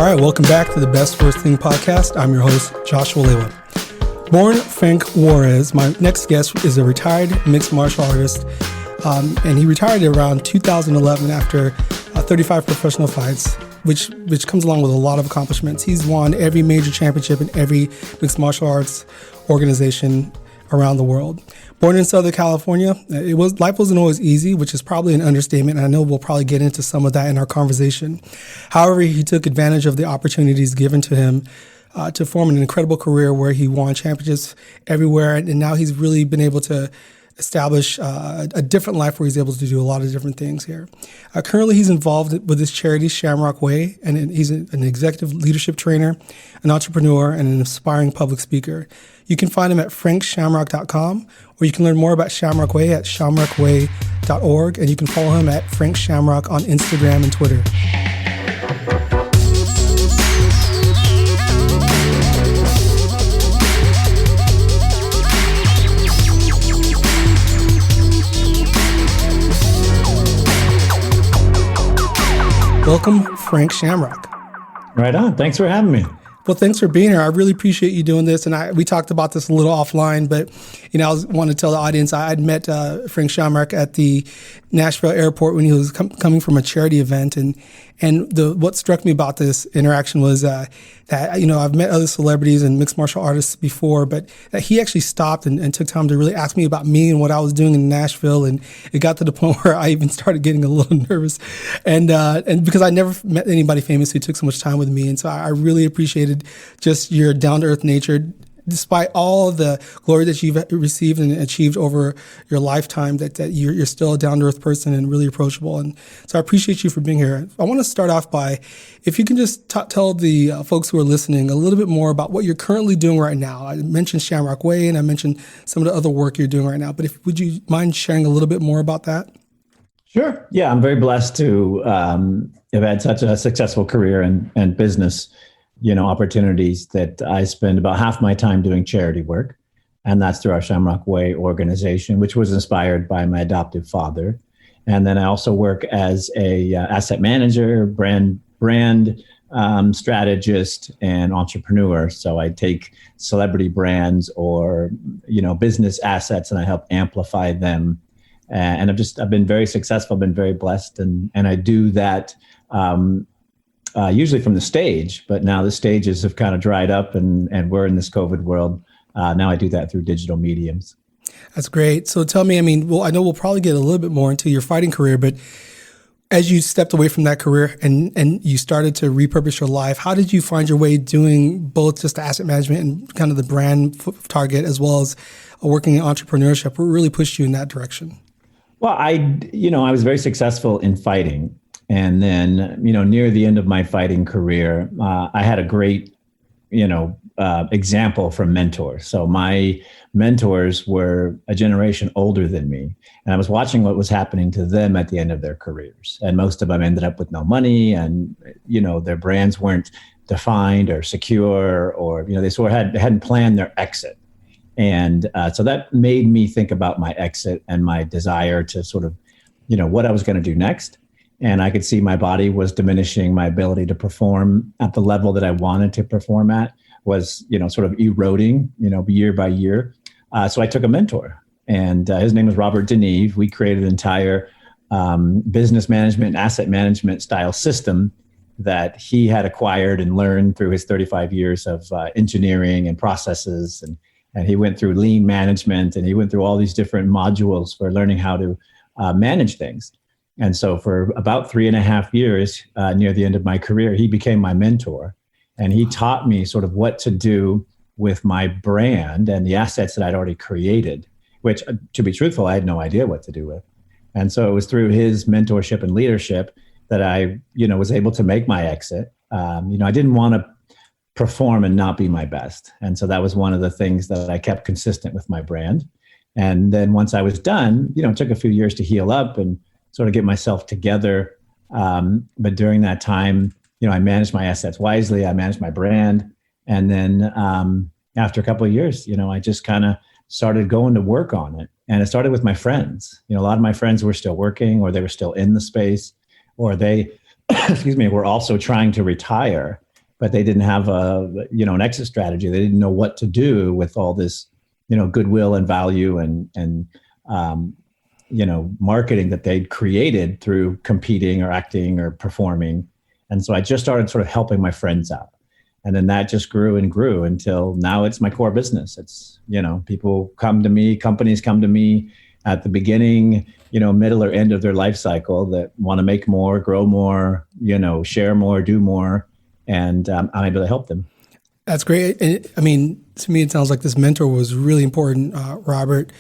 All right, welcome back to the Best Worst Thing podcast. I'm your host, Joshua Lewa. Born Frank Juarez, my next guest is a retired mixed martial artist, and he retired around 2011 after 35 professional fights, which comes along with a lot of accomplishments. He's won every major championship in every mixed martial arts organization around the world. Born in Southern California, life wasn't always easy, which is probably an understatement, and I know we'll probably get into some of that in our conversation. However, he took advantage of the opportunities given to him to form an incredible career where he won championships everywhere, and now he's really been able to establish a different life where he's able to do a lot of different things here. Currently, he's involved with his charity, Shamrock Way, and he's an executive leadership trainer, an entrepreneur, and an inspiring public speaker. You can find him at frankshamrock.com, or you can learn more about Shamrock Way at shamrockway.org, and you can follow him at Frank Shamrock on Instagram and Twitter. Welcome, Frank Shamrock. Right on. Thanks for having me. Well, thanks for being here. I really appreciate you doing this. And we talked about this a little offline, but I want to tell the audience I'd met Frank Shamrock at the Nashville airport when he was coming from a charity event, and what struck me about this interaction was that I've met other celebrities and mixed martial artists before, but that he actually stopped and took time to really ask me about me and what I was doing in Nashville, and it got to the point where I even started getting a little nervous, and because I never met anybody famous who took so much time with me, and so I really appreciated just your down to earth nature. Despite all the glory that you've received and achieved over your lifetime, that you're still a down-to-earth person and really approachable. And so I appreciate you for being here. I want to start off by, if you can just tell the folks who are listening a little bit more about what you're currently doing right now. I mentioned Shamrock Way, and I mentioned some of the other work you're doing right now. But would you mind sharing a little bit more about that? Sure. Yeah, I'm very blessed to have had such a successful career and business opportunities that I spend about half my time doing charity work. And that's through our Shamrock Way organization, which was inspired by my adoptive father. And then I also work as a asset manager, brand strategist, and entrepreneur. So I take celebrity brands or, business assets, and I help amplify them. And I've been very successful, been very blessed. And I do that, usually from the stage, but now the stages have kind of dried up and we're in this COVID world. Now I do that through digital mediums. That's great. So tell me, I know we'll probably get a little bit more into your fighting career, but as you stepped away from that career and you started to repurpose your life, how did you find your way doing both just the asset management and kind of the brand target, as well as working in entrepreneurship? What really pushed you in that direction? Well, I was very successful in fighting. And then, near the end of my fighting career, I had a great, example from mentors. So my mentors were a generation older than me. And I was watching what was happening to them at the end of their careers. And most of them ended up with no money, and, their brands weren't defined or secure, or, they hadn't planned their exit. And so that made me think about my exit and my desire to sort of, what I was going to do next. And I could see my body was diminishing. My ability to perform at the level that I wanted to perform at was, sort of eroding, year by year. So I took a mentor, and his name was Robert Deneve. We created an entire business management, asset management style system that he had acquired and learned through his 35 years of engineering and processes. And he went through lean management, and he went through all these different modules for learning how to manage things. And so for about 3.5 years, near the end of my career, he became my mentor, and he taught me sort of what to do with my brand and the assets that I'd already created, which, to be truthful, I had no idea what to do with. And so it was through his mentorship and leadership that I, was able to make my exit. I didn't want to perform and not be my best. And so that was one of the things that I kept consistent with my brand. And then once I was done, it took a few years to heal up and sort of get myself together. But during that time, I managed my assets wisely. I managed my brand. And then after a couple of years, I just kind of started going to work on it. And it started with my friends. A lot of my friends were still working, or they were still in the space, or they, were also trying to retire. but they didn't have an exit strategy. They didn't know what to do with all this, goodwill and value and marketing that they'd created through competing or acting or performing. And so I just started sort of helping my friends out. And then that just grew and grew until now it's my core business. It's, people come to me, companies come to me at the beginning, middle or end of their life cycle that want to make more, grow more, share more, do more. And I'm able to help them. That's great. And, to me, it sounds like this mentor was really important, Robert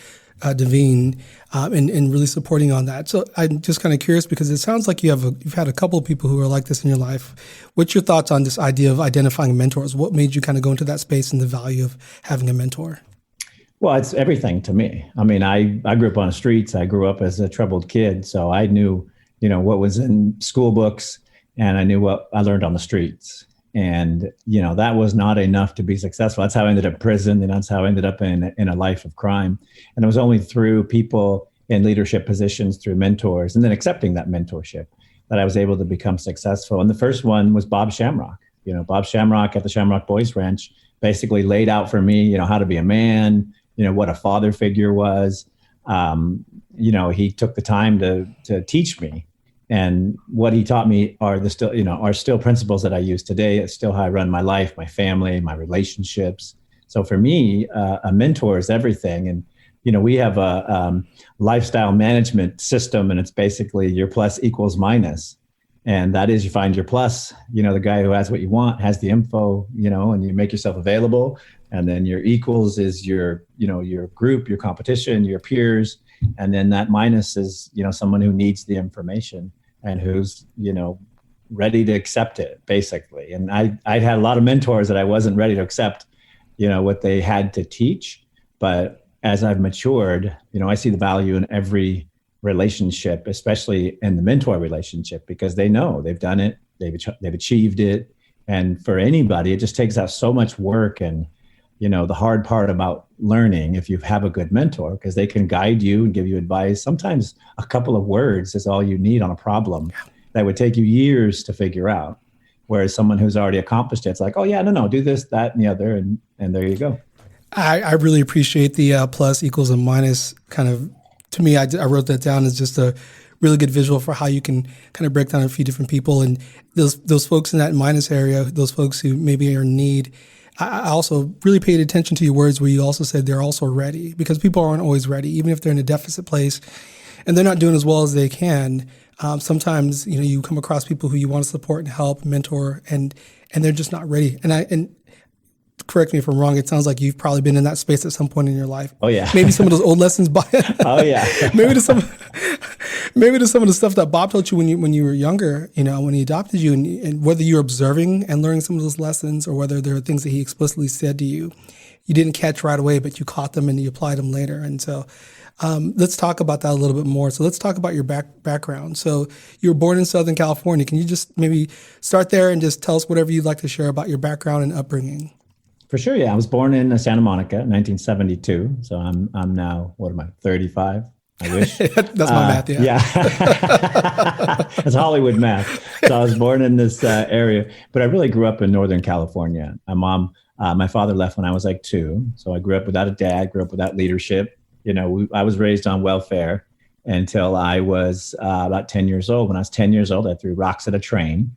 Devine, and really supporting on that. So I'm just kind of curious because it sounds like you've had a couple of people who are like this in your life. What's your thoughts on this idea of identifying mentors? What made you kind of go into that space and the value of having a mentor? Well, it's everything to me. I grew up on the streets. I grew up as a troubled kid. So I knew, what was in school books and I knew what I learned on the streets. And, that was not enough to be successful. That's how I ended up in prison. And that's how I ended up in a life of crime. And it was only through people in leadership positions, through mentors, and then accepting that mentorship that I was able to become successful. And the first one was Bob Shamrock. Bob Shamrock at the Shamrock Boys Ranch basically laid out for me, how to be a man, what a father figure was. He took the time to teach me. And what he taught me are still principles that I use today. It's still how I run my life, my family, my relationships. So for me, a mentor is everything. And, we have a lifestyle management system, and it's basically your plus equals minus. And that is, you find your plus, the guy who has what you want, has the info, and you make yourself available. And then your equals is your group, your competition, your peers. And then that minus is, someone who needs the information and who's, ready to accept it, basically. And I'd had a lot of mentors that I wasn't ready to accept, what they had to teach. But as I've matured, I see the value in every relationship, especially in the mentor relationship, because they know they've done it, they've achieved it. And for anybody, it just takes out so much work. And, the hard part about learning, if you have a good mentor, because they can guide you and give you advice. Sometimes a couple of words is all you need on a problem that would take you years to figure out. Whereas someone who's already accomplished it, it's like, oh yeah, no, do this, that, and the other. And there you go. I really appreciate the plus equals and minus kind of, to me, I wrote that down as just a really good visual for how you can kind of break down a few different people. And those folks in that minus area, those folks who maybe are in need, I also really paid attention to your words where you also said they're also ready, because people aren't always ready, even if they're in a deficit place and they're not doing as well as they can. Sometimes, you come across people who you want to support and help, mentor, and they're just not ready. And correct me if I'm wrong, it sounds like you've probably been in that space at some point in your life. Oh yeah. Maybe some of those old lessons. Oh yeah. maybe to some of the stuff that Bob taught you when you were younger, when he adopted you, and whether you're observing and learning some of those lessons, or whether there are things that he explicitly said to you, you didn't catch right away, but you caught them and you applied them later. And so let's talk about that a little bit more. So let's talk about your background. So you were born in Southern California. Can you just maybe start there and just tell us whatever you'd like to share about your background and upbringing? For sure, yeah. I was born in Santa Monica, 1972. So I'm now, 35? I wish. That's my math, yeah. Yeah. That's Hollywood math. So I was born in this area, but I really grew up in Northern California. My father left when I was like 2. So I grew up without a dad, grew up without leadership. I was raised on welfare until I was about 10 years old. When I was 10 years old, I threw rocks at a train.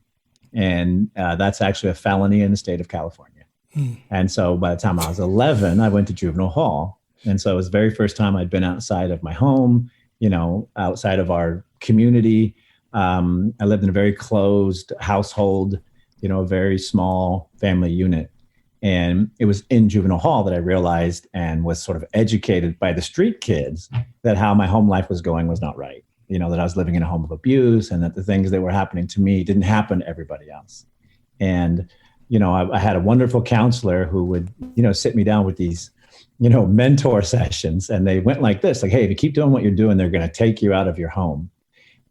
And that's actually a felony in the state of California. And so by the time I was 11, I went to juvenile hall. And so it was the very first time I'd been outside of my home, outside of our community. I lived in a very closed household, a very small family unit. And it was in juvenile hall that I realized and was sort of educated by the street kids that how my home life was going was not right. That I was living in a home of abuse and that the things that were happening to me didn't happen to everybody else. And I had a wonderful counselor who would, sit me down with these, mentor sessions. And they went like this, like, hey, if you keep doing what you're doing, they're going to take you out of your home.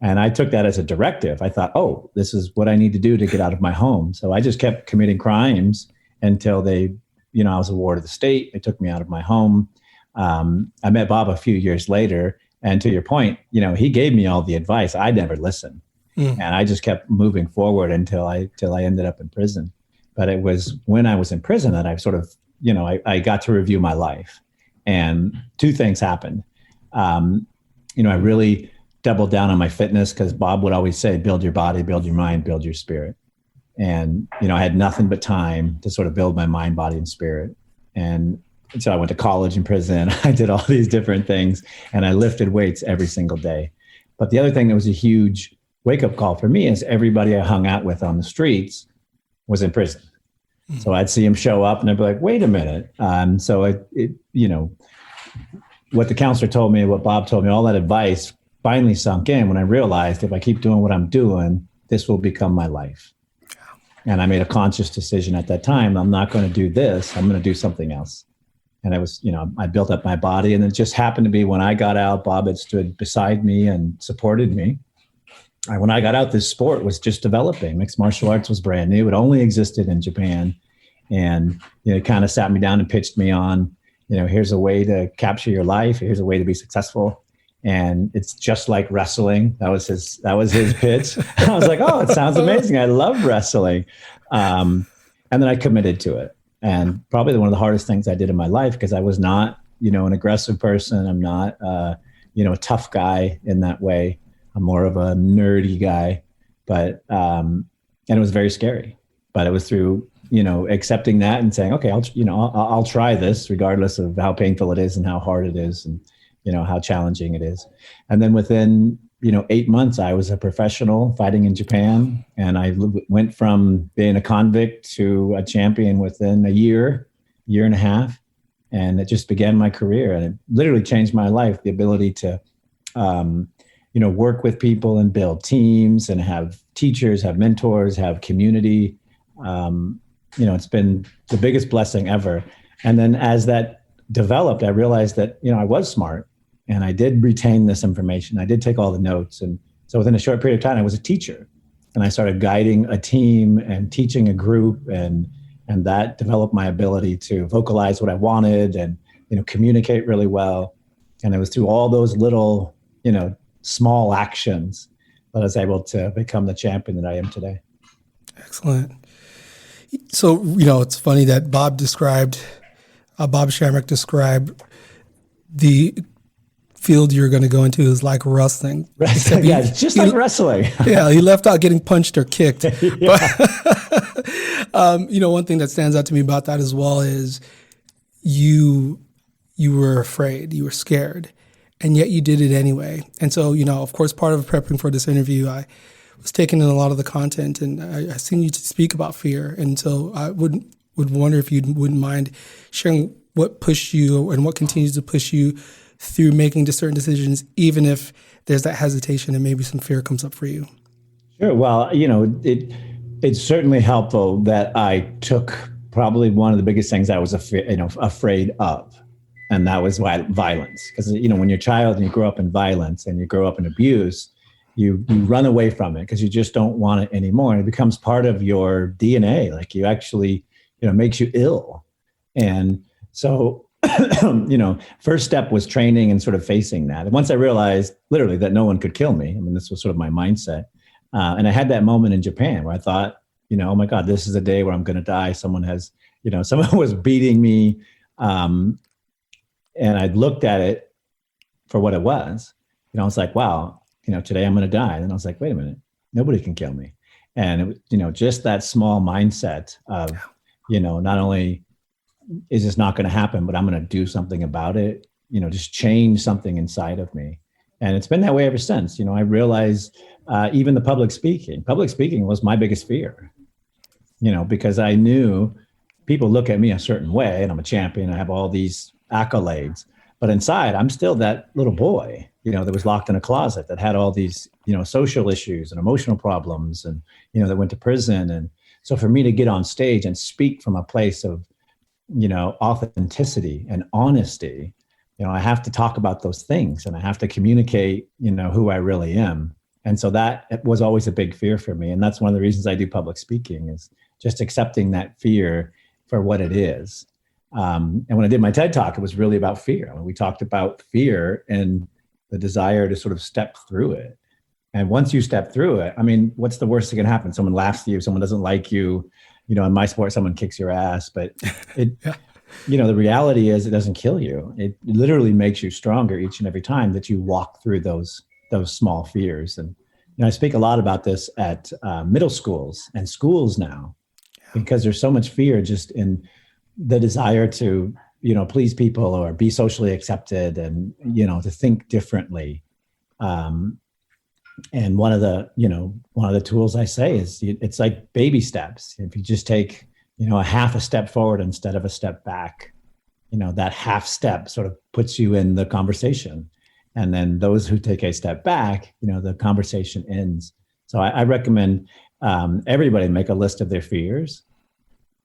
And I took that as a directive. I thought, oh, this is what I need to do to get out of my home. So I just kept committing crimes until they, I was awarded the state. They took me out of my home. I met Bob a few years later. And to your point, he gave me all the advice. I never listened. And I just kept moving forward until I ended up in prison. But it was when I was in prison that I sort of, I got to review my life. And two things happened. I really doubled down on my fitness because Bob would always say, build your body, build your mind, build your spirit. And, I had nothing but time to sort of build my mind, body, and spirit. And so I went to college in prison. I did all these different things and I lifted weights every single day. But the other thing that was a huge wake-up call for me is everybody I hung out with on the streets was in prison. So I'd see him show up and I'd be like, wait a minute. So what the counselor told me, what Bob told me, all that advice finally sunk in when I realized if I keep doing what I'm doing, this will become my life. And I made a conscious decision at that time. I'm not going to do this. I'm going to do something else. And I was, I built up my body, and it just happened to be when I got out, Bob had stood beside me and supported me. When I got out, this sport was just developing. Mixed martial arts was brand new. It only existed in Japan. And, it kind of sat me down and pitched me on, here's a way to capture your life. Here's a way to be successful. And it's just like wrestling. That was his pitch. I was like, oh, it sounds amazing. I love wrestling. And then I committed to it. And probably one of the hardest things I did in my life, because I was not, an aggressive person. I'm not, a tough guy in that way. I'm more of a nerdy guy, but, and it was very scary, but it was through, accepting that and saying, okay, I'll try this regardless of how painful it is and how hard it is and, how challenging it is. And then within, 8 months, I was a professional fighting in Japan. And I went from being a convict to a champion within a year and a half. And it just began my career, and it literally changed my life. The ability to, work with people and build teams and have teachers, have mentors, have community. It's been the biggest blessing ever. And then as that developed, I realized that, I was smart and I did retain this information. I did take all the notes. And so within a short period of time, I was a teacher, and I started guiding a team and teaching a group, and that developed my ability to vocalize what I wanted and, communicate really well. And it was through all those little, small actions that I was able to become the champion that I am today. Excellent. So, it's funny that Bob Shamrock described the field you're going to go into is like wrestling. Yeah, it's just like wrestling. Yeah, he left out getting punched or kicked. But, one thing that stands out to me about that as well is you were afraid, you were scared, and yet you did it anyway. And so, of course, part of prepping for this interview, I was taking in a lot of the content, and I seen you speak about fear. And so I would wonder if you wouldn't mind sharing what pushed you and what continues to push you through making certain decisions, even if there's that hesitation and maybe some fear comes up for you. Sure. Well, it's certainly helpful that I took probably one of the biggest things I was afraid of. And that was violence. Because, when you're a child and you grow up in violence and you grow up in abuse, you run away from it because you just don't want it anymore. And it becomes part of your DNA. Like you actually, makes you ill. And so, first step was training and sort of facing that. And once I realized literally that no one could kill me, this was sort of my mindset. And I had that moment in Japan where I thought, oh my God, this is a day where I'm going to die. Someone was beating me. And I looked at it for what it was. I was like, wow, today I'm going to die. And I was like, wait a minute, nobody can kill me. And it was, just that small mindset of, not only is this not going to happen, but I'm going to do something about it, just change something inside of me. And it's been that way ever since. I realized even the public speaking was my biggest fear, because I knew people look at me a certain way and I'm a champion. I have all these accolades, but inside I'm still that little boy, that was locked in a closet, that had all these, social issues and emotional problems and, that went to prison. And so for me to get on stage and speak from a place of, authenticity and honesty, I have to talk about those things and I have to communicate, who I really am. And so that was always a big fear for me. And that's one of the reasons I do public speaking, is just accepting that fear for what it is. And when I did my TED Talk, it was really about fear. We talked about fear and the desire to sort of step through it. And once you step through it, what's the worst that can happen? Someone laughs at you, someone doesn't like you, in my sport, someone kicks your ass, but it, Yeah. the reality is it doesn't kill you. It literally makes you stronger each and every time that you walk through those small fears. And, I speak a lot about this at middle schools and schools now, because there's so much fear just in the desire to, please people or be socially accepted and, to think differently. And one of the tools I say is it's like baby steps. If you just take, a half a step forward instead of a step back, that half step sort of puts you in the conversation. And then those who take a step back, the conversation ends. So I recommend everybody make a list of their fears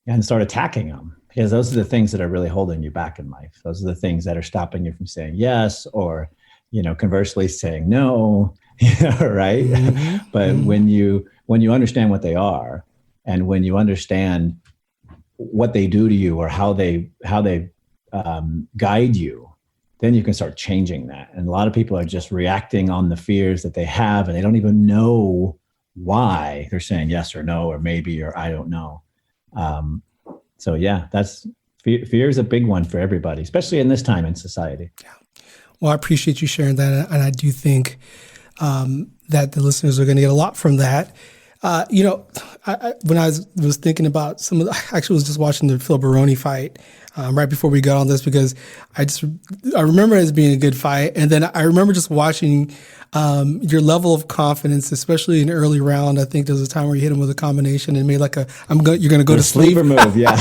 and start attacking them, because those are the things that are really holding you back in life. Those are the things that are stopping you from saying yes, or, conversely saying no, right? Mm-hmm. But Mm-hmm. when you understand what they are, and when you understand what they do to you or how they guide you, then you can start changing that. And a lot of people are just reacting on the fears that they have, and they don't even know why they're saying yes or no, or maybe, or I don't know. So yeah, that's fear is a big one for everybody, especially in this time in society. Yeah. Well, I appreciate you sharing that. And I do think that the listeners are going to get a lot from that. When I was thinking about I actually was just watching the Phil Baroni fight right before we got on this, because I remember it as being a good fight. And then I remember just watching your level of confidence, especially in the early round. I think there was a time where you hit him with a combination and made you're going to go to sleep. Sleeper move, yeah.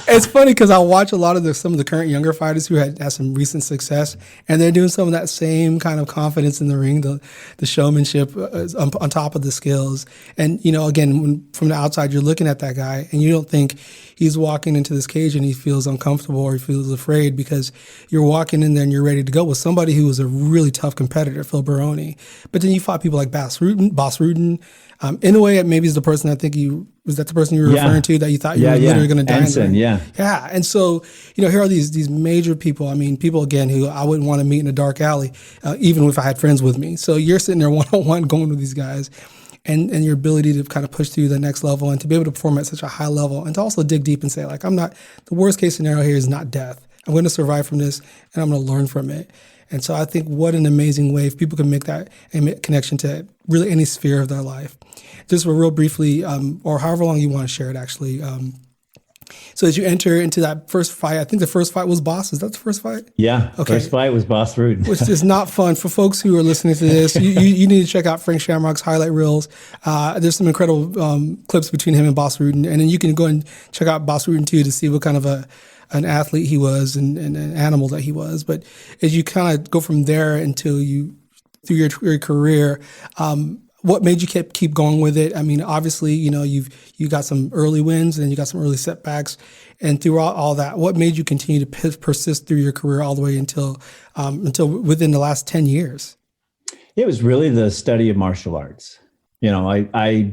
It's funny because I watch a lot of some of the current younger fighters who had some recent success, and they're doing some of that same kind of confidence in the ring, the showmanship on top of the skills. And, again, from the outside, you're looking at that guy and you don't think he's walking into this cage and he feels uncomfortable or he feels afraid, because you're walking in there and you're ready to go with somebody who was a really tough competitor, Phil Baroni. But then you fought people like Boss Rutten. In a way, maybe is the person I think was that the person you were referring to that you thought you were literally going to die? Ensign, yeah. And so, here are these major people. I mean, people, again, who I wouldn't want to meet in a dark alley, even if I had friends with me. So you're sitting there one-on-one going with these guys, and your ability to kind of push through the next level and to be able to perform at such a high level, and to also dig deep and say, the worst case scenario here is not death. I'm going to survive from this, and I'm going to learn from it. And so I think what an amazing way if people can make that connection to really any sphere of their life. Just real briefly, or however long you want to share it, actually. So as you enter into that first fight, I think the first fight was Boss. Is that the first fight? Yeah. Okay. First fight was Boss Rutten. Which is not fun for folks who are listening to this. You need to check out Frank Shamrock's highlight reels. There's some incredible clips between him and Boss Rutten. And then you can go and check out Boss Rutten too, to see what kind of an athlete he was and an animal that he was. But as you kind of go from there until through your career, what made you keep going with it? I mean, obviously, you got some early wins and you got some early setbacks, and throughout all that, what made you continue to persist through your career all the way until within the last 10 years? It was really the study of martial arts. I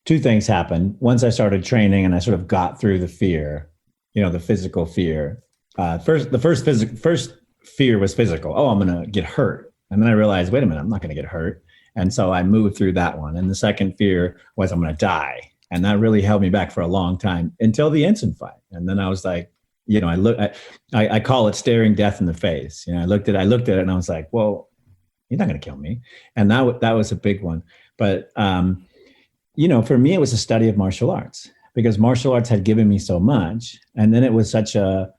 two things happened. Once I started training and I sort of got through the fear, the physical fear. The first fear was physical. Oh, I'm going to get hurt. And then I realized, wait a minute, I'm not going to get hurt. And so I moved through that one. And the second fear was I'm going to die. And that really held me back for a long time until the Ensign fight. And then I was like, I call it staring death in the face. I looked at it and I was like, well, you're not going to kill me. And that was a big one. But, for me, it was a study of martial arts, because martial arts had given me so much. And then it was such a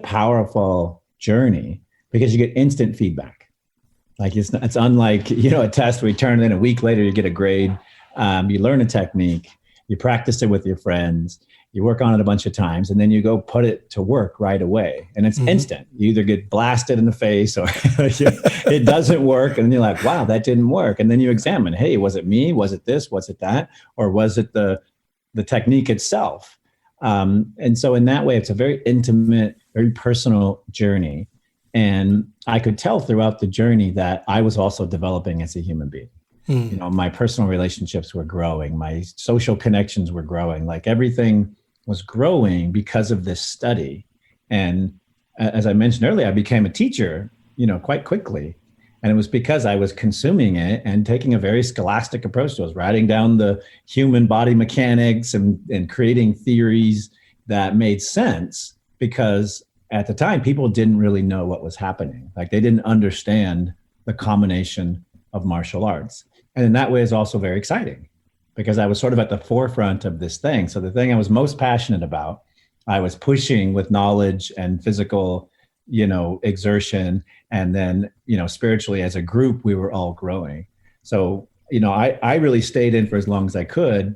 powerful journey, because you get instant feedback. Like it's unlike, a test where you turn it in a week later, you get a grade. You learn a technique, you practice it with your friends, you work on it a bunch of times, and then you go put it to work right away. And it's instant. You either get blasted in the face or it doesn't work. And you're like, wow, that didn't work. And then you examine, hey, was it me? Was it this? Was it that? Or was it the technique itself? And so in that way, it's a very intimate, very personal journey. And I could tell throughout the journey that I was also developing as a human being. My personal relationships were growing. My social connections were growing. Like everything was growing because of this study. And as I mentioned earlier, I became a teacher, quite quickly. And it was because I was consuming it and taking a very scholastic approach to it. I was writing down the human body mechanics and creating theories that made sense, because at the time, people didn't really know what was happening. Like, they didn't understand the combination of martial arts. And in that way, it's also very exciting because I was sort of at the forefront of this thing. So the thing I was most passionate about, I was pushing with knowledge and physical, exertion. And then, spiritually as a group, we were all growing. So, I really stayed in for as long as I could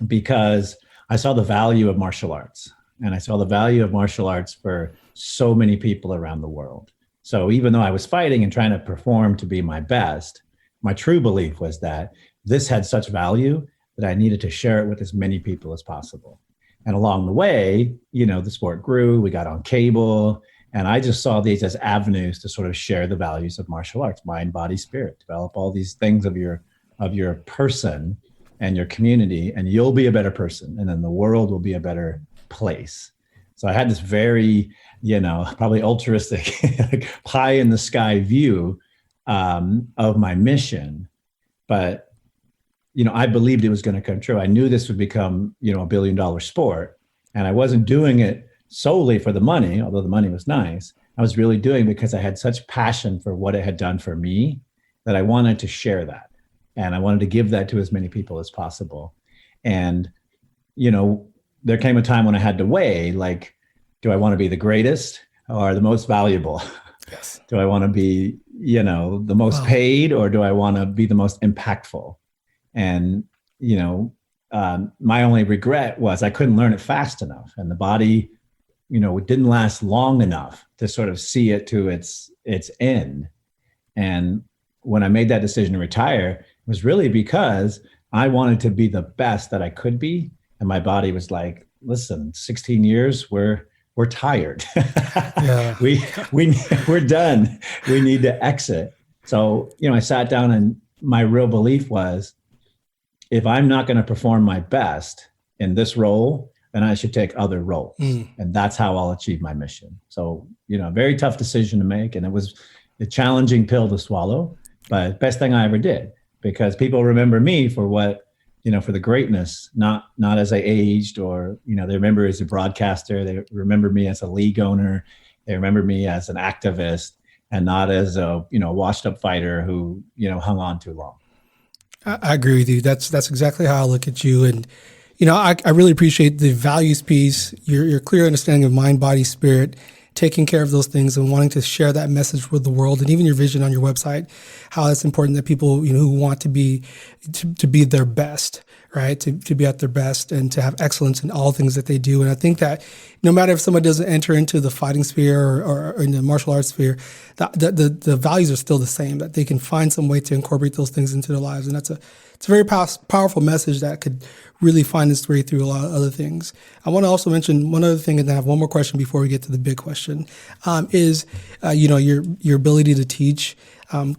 because I saw the value of martial arts. And I saw the value of martial arts for so many people around the world. So even though I was fighting and trying to perform to be my best, my true belief was that this had such value that I needed to share it with as many people as possible. And along the way, the sport grew, we got on cable, and I just saw these as avenues to sort of share the values of martial arts, mind, body, spirit, develop all these things of your person and your community, and you'll be a better person. And then the world will be a better place. So I had this very, probably altruistic, like pie in the sky view of my mission. But, I believed it was going to come true. I knew this would become, a $1 billion sport. And I wasn't doing it solely for the money, although the money was nice. I was really doing it because I had such passion for what it had done for me that I wanted to share that. And I wanted to give that to as many people as possible. And, there came a time when I had to weigh, like, do I want to be the greatest or the most valuable? Yes. Do I want to be, the most paid, or do I want to be the most impactful? And, my only regret was I couldn't learn it fast enough, and the body, it didn't last long enough to sort of see it to its end. And when I made that decision to retire, it was really because I wanted to be the best that I could be. And my body was like, listen, 16 years, we're tired. Yeah. We're done. We need to exit. So, I sat down, and my real belief was, if I'm not going to perform my best in this role, then I should take other roles. And that's how I'll achieve my mission. So, very tough decision to make. And it was a challenging pill to swallow, but best thing I ever did, because people remember me for what, for the greatness, not as I aged, or, they remember as a broadcaster, they remember me as a league owner, they remember me as an activist, and not as a, washed up fighter who, hung on too long. I agree with you. That's exactly how I look at you. And, I really appreciate the values piece, your clear understanding of mind, body, spirit, taking care of those things and wanting to share that message with the world, and even your vision on your website, how it's important that people, who want to be their best, right? To be at their best and to have excellence in all things that they do. And I think that no matter if somebody doesn't enter into the fighting sphere or in the martial arts sphere, the values are still the same, that they can find some way to incorporate those things into their lives. And it's a very powerful message that could really find its way through a lot of other things. I want to also mention one other thing, and then I have one more question before we get to the big question, is your ability to teach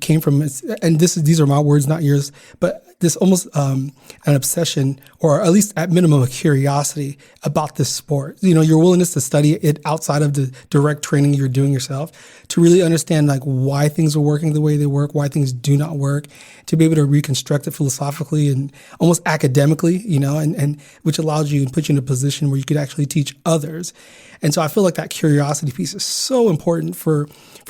came from, and these are my words, not yours, but this almost an obsession, or at least at minimum a curiosity about this sport. Your willingness to study it outside of the direct training you're doing yourself, to really understand like why things are working the way they work, why things do not work, to be able to reconstruct it philosophically and almost academically, and which allows you and puts you in a position where you could actually teach others. And so I feel like that curiosity piece is so important for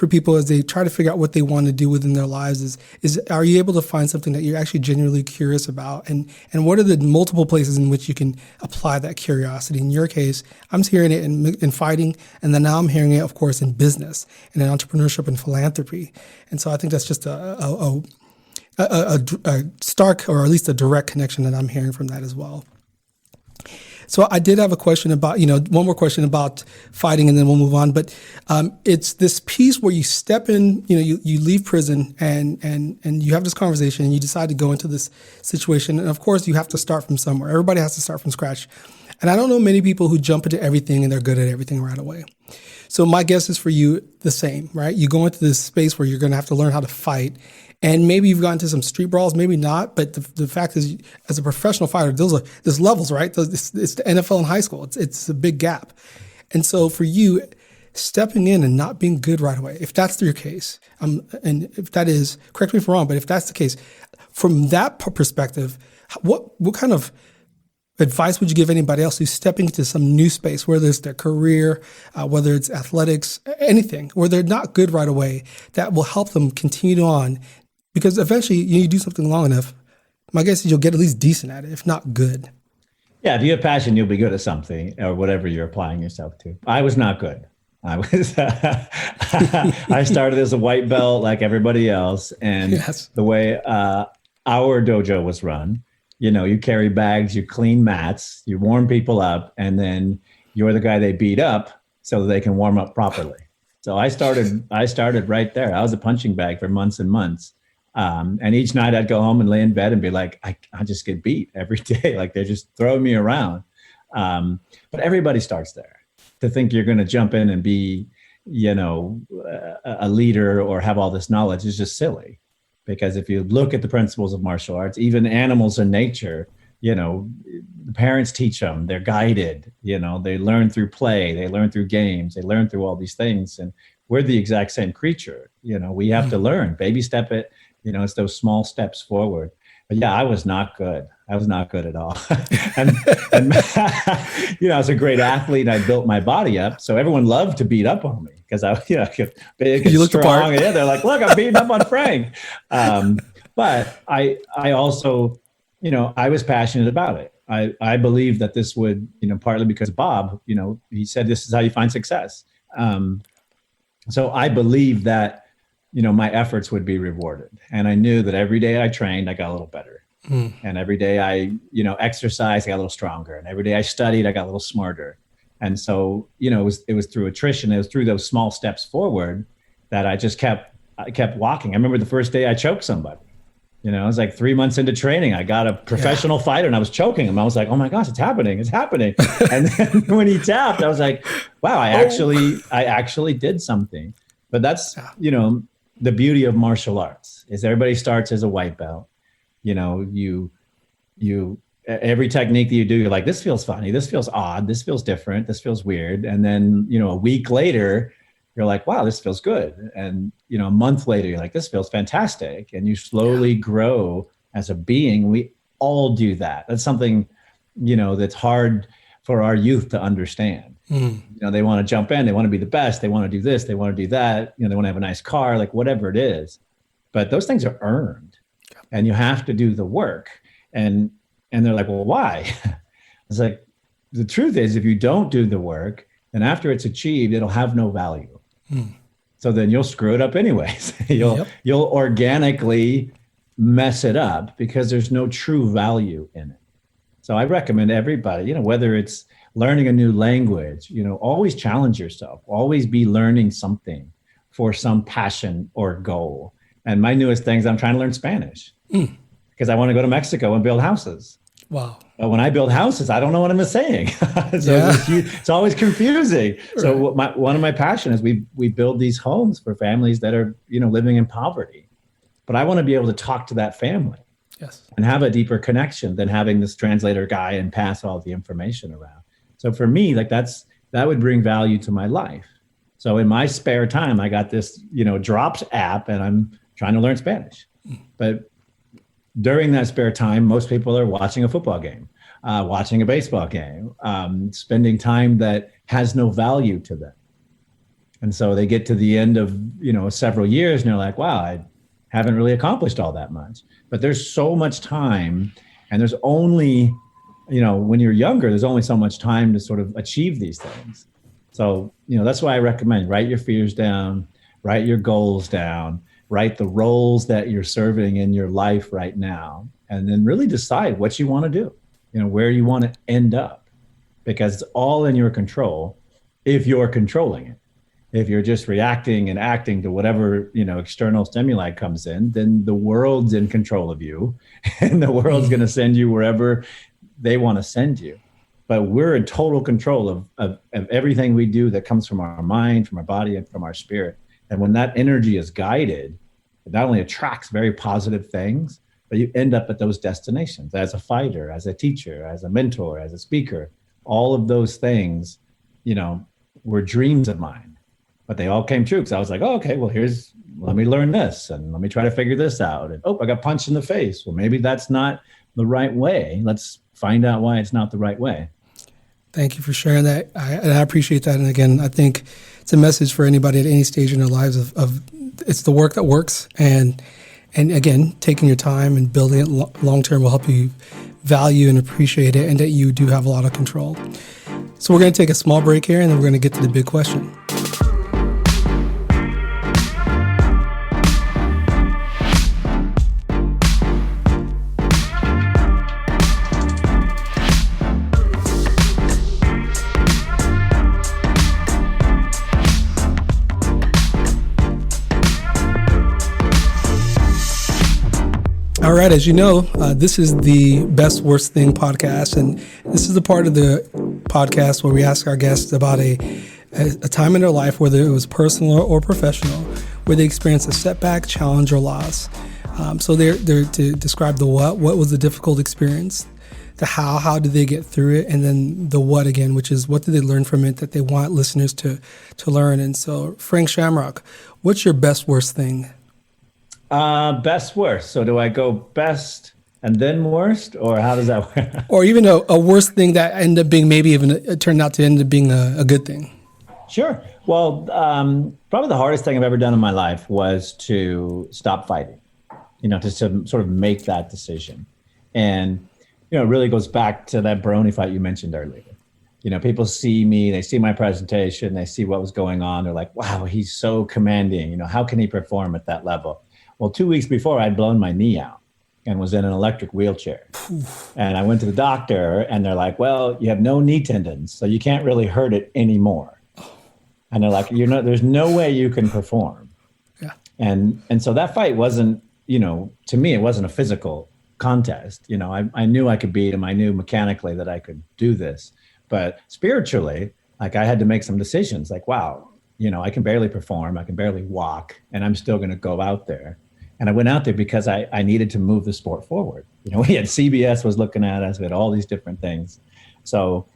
people as they try to figure out what they want to do within their lives. Is are you able to find something that you're actually genuinely curious about? And what are the multiple places in which you can apply that curiosity? In your case, I'm hearing it in fighting, and then now I'm hearing it, of course, in business and in entrepreneurship and philanthropy. And so I think that's just a stark, or at least a direct connection that I'm hearing from that as well. So I did have a question about, one more question about fighting, and then we'll move on. But it's this piece where you step in, you leave prison and you have this conversation and you decide to go into this situation. And of course, you have to start from somewhere. Everybody has to start from scratch. And I don't know many people who jump into everything and they're good at everything right away. So my guess is for you the same, right? You go into this space where you're going to have to learn how to fight. And maybe you've gotten to some street brawls, maybe not. But the fact is, as a professional fighter, there's levels, right? It's the NFL in high school. It's a big gap. And so for you, stepping in and not being good right away, if that's your case, and if that is, correct me if I'm wrong, but if that's the case, from that perspective, what kind of advice would you give anybody else who's stepping into some new space, whether it's their career, whether it's athletics, anything, where they're not good right away, that will help them continue on? Because eventually you do something long enough, my guess is you'll get at least decent at it, if not good. Yeah, if you have passion, you'll be good at something or whatever you're applying yourself to. I was not good. I started as a white belt like everybody else. And the way our dojo was run, you carry bags, you clean mats, you warm people up, and then you're the guy they beat up so that they can warm up properly. So I started right there. I was a punching bag for months and months. And each night I'd go home and lay in bed and be like, I just get beat every day. Like they're just throwing me around. But everybody starts there. To think you're going to jump in and be, a leader or have all this knowledge is just silly. Because if you look at the principles of martial arts, even animals in nature, the parents teach them, they're guided, they learn through play, they learn through games, they learn through all these things. And we're the exact same creature. We have to learn, baby step it. It's those small steps forward. But yeah, I was not good. I was not good at all. and I was a great athlete and I built my body up. So everyone loved to beat up on me because I big and strong. Yeah, they're like, look, I'm beating up on Frank. But I also, I was passionate about it. I believe that this would, partly because Bob, he said, this is how you find success. So I believe that, my efforts would be rewarded. And I knew that every day I trained, I got a little better. And every day I, exercised, I got a little stronger. And every day I studied, I got a little smarter. And so, it was through attrition. It was through those small steps forward that I kept walking. I remember the first day I choked somebody. It was like 3 months into training. I got a professional fighter and I was choking him. I was like, oh my gosh, it's happening. And then when he tapped, I was like, wow, I actually did something. But that's, the beauty of martial arts is everybody starts as a white belt. You every technique that you do, you're like, this feels funny. This feels odd. This feels different. This feels weird. And then, a week later, you're like, wow, this feels good. And, a month later, you're like, this feels fantastic. And you slowly grow as a being. We all do that. That's something, that's hard for our youth to understand. They want to jump in, they want to be the best, they want to do this, they want to do that, they want to have a nice car, like whatever it is. But those things are earned and you have to do the work. And they're like, well, why? It's like, the truth is, if you don't do the work, then after it's achieved, it'll have no value. So then you'll screw it up anyways. You'll organically mess it up because there's no true value in it. So I recommend everybody, whether it's learning a new language, always challenge yourself, always be learning something for some passion or goal. And my newest thing is I'm trying to learn Spanish because I want to go to Mexico and build houses. Wow. But when I build houses, I don't know what I'm saying. It's always confusing. Right. So one of my passions is we build these homes for families that are, living in poverty. But I want to be able to talk to that family. Yes. And have a deeper connection than having this translator guy and pass all the information around. So for me, that would bring value to my life. So in my spare time, I got this, Drops app and I'm trying to learn Spanish. But during that spare time, most people are watching a football game, watching a baseball game, spending time that has no value to them. And so they get to the end of, several years and they're like, wow, I haven't really accomplished all that much. But there's so much time and there's only, when you're younger, there's only so much time to sort of achieve these things. So, that's why I recommend write your fears down, write your goals down, write the roles that you're serving in your life right now, and then really decide what you want to do, where you want to end up, because it's all in your control if you're controlling it. If you're just reacting and acting to whatever, external stimuli comes in, then the world's in control of you and the world's going to send you wherever they want to send you. But we're in total control of everything we do that comes from our mind, from our body, and from our spirit. And when that energy is guided, it not only attracts very positive things, but you end up at those destinations as a fighter, as a teacher, as a mentor, as a speaker. All of those things, were dreams of mine. but they all came true because I was like, oh, okay, well, let me learn this and let me try to figure this out. And I got punched in the face. Well, maybe that's not the right way. Let's find out why it's not the right way. Thank you for sharing that. I appreciate that. And again, I think it's a message for anybody at any stage in their lives of it's the work that works. And again, taking your time and building it long term will help you value and appreciate it, and that you do have a lot of control. So we're going to take a small break here, and then we're going to get to the big question. All right, as you know, this is the Best Worst Thing podcast, and this is the part of the podcast where we ask our guests about a time in their life, whether it was personal or professional, where they experienced a setback, challenge, or loss. So they're to describe the what was the difficult experience, the how did they get through it, and then the what again, which is what did they learn from it that they want listeners to learn. And so, Frank Shamrock, what's your best worst thing? Best worst. So do I go best and then worst, or how does that work? Or even a worst thing that ended up being maybe even it turned out to end up being a good thing? Sure. Well, probably the hardest thing I've ever done in my life was to stop fighting, to sort of make that decision. And, it really goes back to that Baroni fight you mentioned earlier. People see me, they see my presentation, they see what was going on. They're like, wow, he's so commanding. How can he perform at that level? Well, 2 weeks before, I'd blown my knee out and was in an electric wheelchair. And I went to the doctor, and they're like, well, you have no knee tendons, so you can't really hurt it anymore. And they're like, there's no way you can perform. Yeah. And so that fight wasn't, to me, it wasn't a physical contest. I knew I could beat him. I knew mechanically that I could do this. But spiritually, like, I had to make some decisions like, wow, I can barely perform. I can barely walk, and I'm still going to go out there. And I went out there because I needed to move the sport forward. We had CBS was looking at us. We had all these different things. So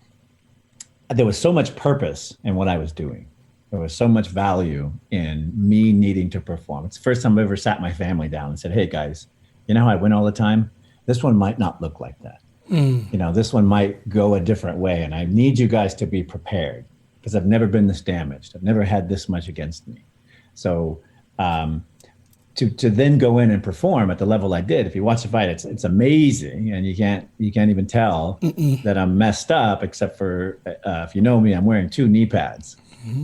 there was so much purpose in what I was doing. There was so much value in me needing to perform. It's the first time I ever sat my family down and said, hey, guys, how I win all the time? This one might not look like that. This one might go a different way. And I need you guys to be prepared because I've never been this damaged. I've never had this much against me. So to then go in and perform at the level I did, if you watch the fight, it's amazing, and you can't even tell that I'm messed up, except for if you know me, I'm wearing 2 knee pads,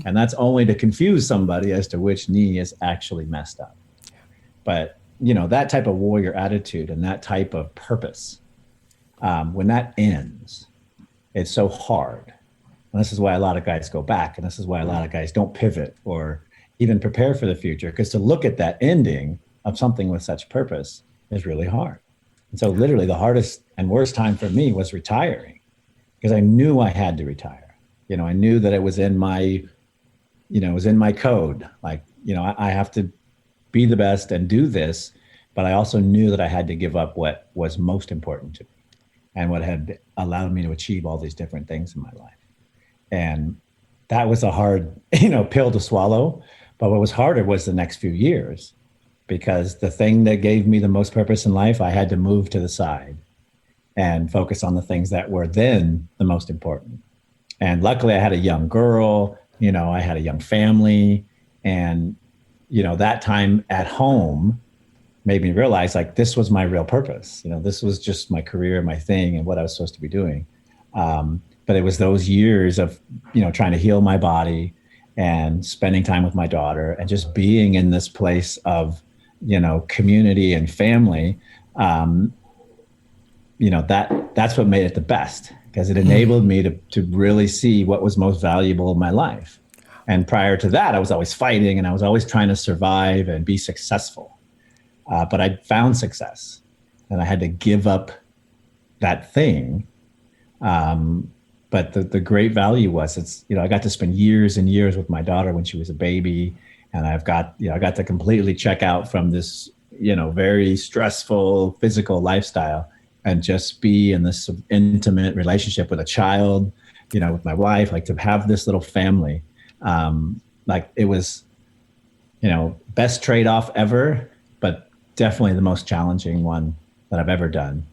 and that's only to confuse somebody as to which knee is actually messed up. But that type of warrior attitude and that type of purpose, when that ends, it's so hard. And this is why a lot of guys go back, and this is why a lot of guys don't pivot or even prepare for the future, because to look at that ending of something with such purpose is really hard. And so literally the hardest and worst time for me was retiring, because I knew I had to retire. I knew that it was in my, it was in my code. Like, I have to be the best and do this, but I also knew that I had to give up what was most important to me and what had allowed me to achieve all these different things in my life. And that was a hard, pill to swallow. But what was harder was the next few years, because the thing that gave me the most purpose in life, I had to move to the side and focus on the things that were then the most important. And luckily I had a young girl, I had a young family, and, that time at home made me realize, like, this was my real purpose. This was just my career, my thing, and what I was supposed to be doing. But it was those years of, trying to heal my body and spending time with my daughter and just being in this place of, community and family. That's what made it the best, because it enabled me to really see what was most valuable in my life. And prior to that, I was always fighting and I was always trying to survive and be successful. But I found success, and I had to give up that thing. But the great value was, I got to spend years and years with my daughter when she was a baby. And I got to completely check out from this, very stressful physical lifestyle and just be in this intimate relationship with a child, with my wife, like to have this little family, like it was, best trade-off ever, but definitely the most challenging one that I've ever done.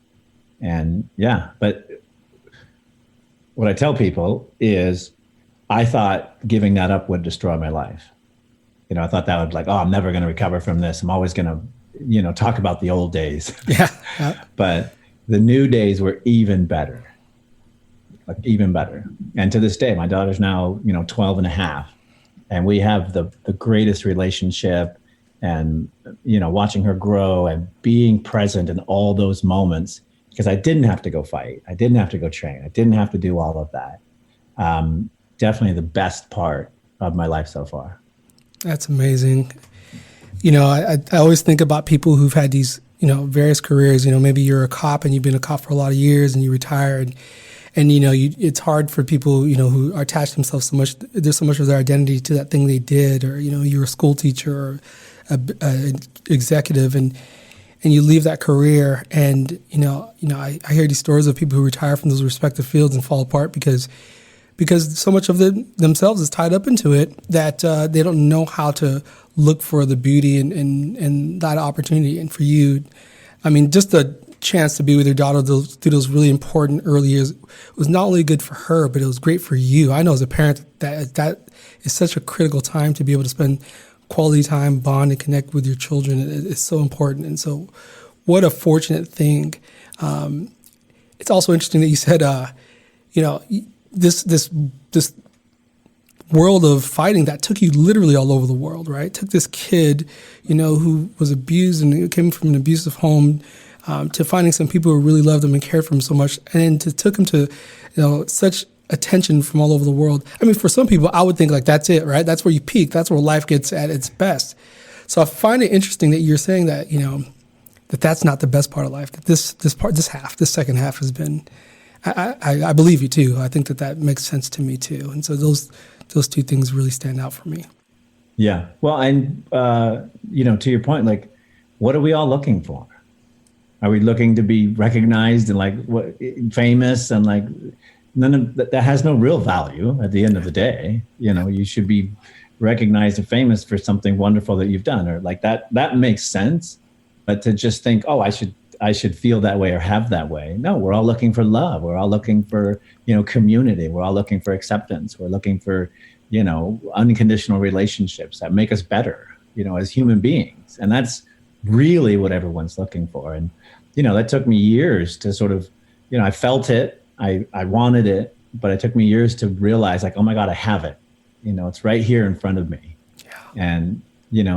And yeah, but what I tell people is I thought giving that up would destroy my life. I thought that would I'm never going to recover from this. I'm always going to, talk about the old days. Yeah. But the new days were even better, even better. And to this day, my daughter's now, 12 and a half. And we have the greatest relationship, and, watching her grow and being present in all those moments, because I didn't have to go fight. I didn't have to go train. I didn't have to do all of that. Definitely the best part of my life so far. That's amazing. I always think about people who've had these, various careers. Maybe you're a cop and you've been a cop for a lot of years and you retired. And, it's hard for people, who attach themselves so much. There's so much of their identity to that thing they did, or, you're a school teacher or an executive, and you leave that career. And, I hear these stories of people who retire from those respective fields and fall apart because so much of themselves is tied up into it that they don't know how to look for the beauty in that opportunity. And for you, just the chance to be with your daughter through those really important early years was not only good for her, but it was great for you. I know as a parent that is such a critical time to be able to spend quality time, bond, and connect with your children. It's so important. And so what a fortunate thing. It's also interesting that you said, this world of fighting that took you literally all over the world, right? It took this kid, who was abused and came from an abusive home, to finding some people who really loved him and cared for him so much, and took him to, such attention from all over the world. For some people, I would think that's it, right? That's where you peak. That's where life gets at its best. So I find it interesting that you're saying that, that's not the best part of life. That this second half has been. I believe you too. I think that makes sense to me too. And so those two things really stand out for me. Yeah. Well, and to your point, what are we all looking for? Are we looking to be recognized and famous, and none of that has no real value at the end of the day? You should be recognized and famous for something wonderful that you've done, or that makes sense. But to just think, oh, I should feel that way or have that way. No, we're all looking for love. We're all looking for, community. We're all looking for acceptance. We're looking for, unconditional relationships that make us better, as human beings. And that's really what everyone's looking for. And, that took me years to sort of, I felt it, I wanted it, but it took me years to realize oh my God, I have it. It's right here in front of me. Yeah. And,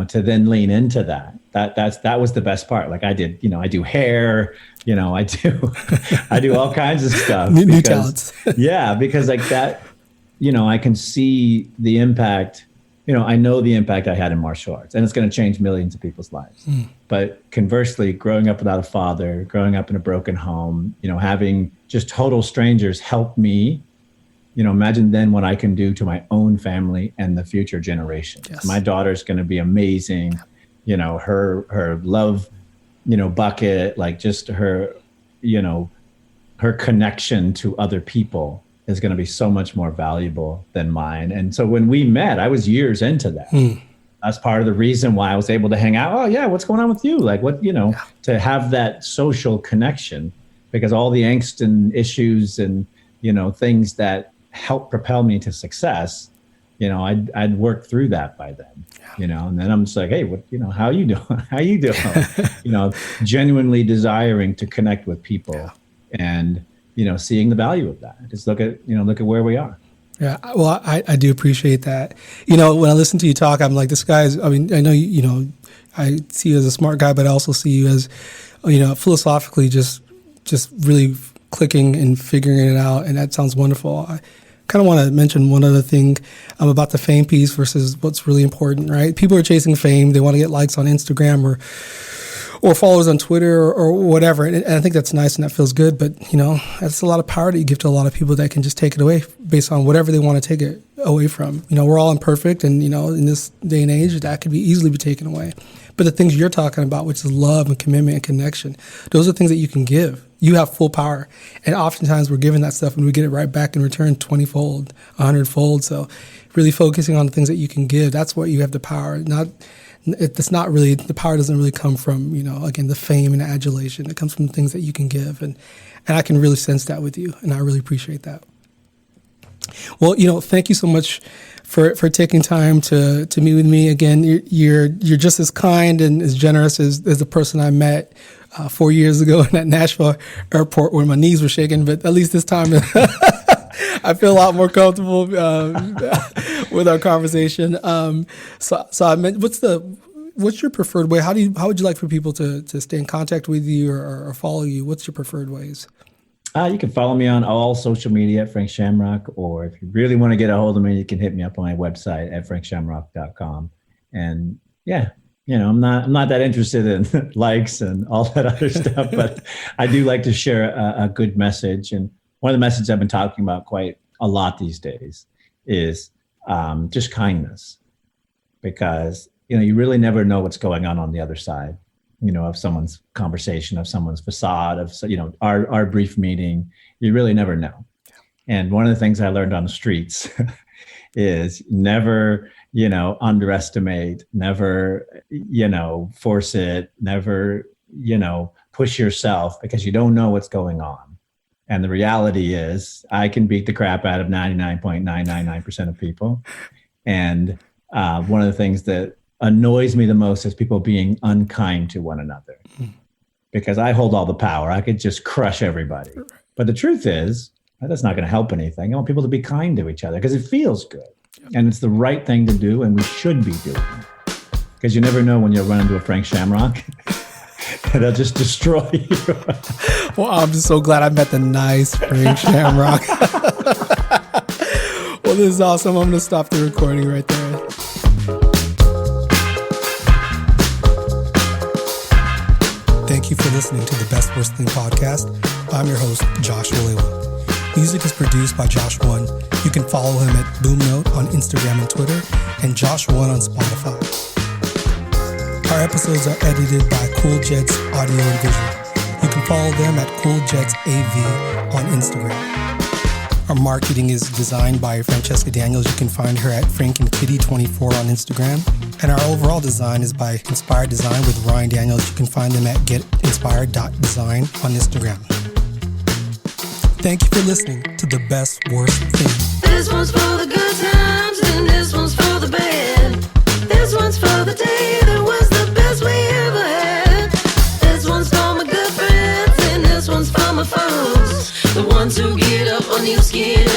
to then lean into that was the best part. I did, I do hair, I do all kinds of stuff. New talents. Yeah, because that, I can see the impact. I know the impact I had in martial arts, and it's going to change millions of people's lives. But conversely, growing up without a father, growing up in a broken home, having just total strangers help me, imagine then what I can do to my own family and the future generations. Yes. My daughter's going to be amazing. Her love, bucket, just her, her connection to other people is going to be so much more valuable than mine. And so when we met, I was years into that. That's part of the reason why I was able to hang out. Oh yeah, what's going on with you? To have that social connection, because all the angst and issues and, things that help propel me to success, I'd worked through that by then, and then I'm just hey, what, how you doing? How you doing? Genuinely desiring to connect with people and, seeing the value of that. Just look at where we are. Yeah. Well, I do appreciate that. When I listen to you talk, I'm this guy's, I know, I see you as a smart guy, but I also see you as, philosophically just really clicking and figuring it out. And that sounds wonderful. I kind of want to mention one other thing about the fame piece versus what's really important, right? People are chasing fame. They want to get likes on Instagram or followers on Twitter or whatever. And I think that's nice and that feels good. But, that's a lot of power that you give to a lot of people that can just take it away based on whatever they want to take it away from. We're all imperfect. And, in this day and age, that could easily be taken away. But the things you're talking about, which is love and commitment and connection, those are things that you can give. You have full power. And oftentimes we're giving that stuff and we get it right back in return 20-fold, 100-fold. So really focusing on the things that you can give, that's what you have the power. It's not really, the power doesn't really come from, again, the fame and adulation. It comes from the things that you can give. And I can really sense that with you. And I really appreciate that. Well, thank you so much for taking time to meet with me. Again, you're just as kind and as generous as the person I met 4 years ago in that Nashville airport where my knees were shaking. But at least this time, I feel a lot more comfortable with our conversation. So I meant, what's your preferred way? How would you like for people to stay in contact with you or follow you? What's your preferred ways? You can follow me on all social media at Frank Shamrock, or if you really want to get a hold of me, you can hit me up on my website at frankshamrock.com. And yeah, I'm not that interested in likes and all that other stuff, but I do like to share a good message. And one of the messages I've been talking about quite a lot these days is just kindness, because you really never know what's going on the other side. Of someone's conversation, of someone's facade, of our brief meeting. You really never know. And one of the things I learned on the streets is never, underestimate, never, force it, never, push yourself, because you don't know what's going on. And the reality is I can beat the crap out of 99.999% of people. And one of the things that annoys me the most is people being unkind to one another, because I hold all the power. I could just crush everybody. But the truth is that's not going to help anything. I want people to be kind to each other because it feels good and it's the right thing to do. And we should be doing it, because you never know when you'll run into a Frank Shamrock and they'll just destroy you. Well, I'm just so glad I met the nice Frank Shamrock. Well, this is awesome. I'm going to stop the recording right there. Thank you for listening to the Best Worst Thing podcast. I'm your host, Josh Walewa. Music is produced by Josh One. You can follow him at Boomnote on Instagram and Twitter, and Josh One on Spotify. Our episodes are edited by Cool Jets Audio and Visual. You can follow them at Cool Jets AV on Instagram. Our marketing is designed by Francesca Daniels. You can find her at FrankandKitty24 on Instagram. And our overall design is by Inspired Design with Ryan Daniels. You can find them at getinspired.design on Instagram. Thank you for listening to The Best Worst Thing. This one's for the good times and this one's for the bad. This one's for the day that was the best we ever had. This one's for my good friends and this one's for my foes, the ones who get up on your skin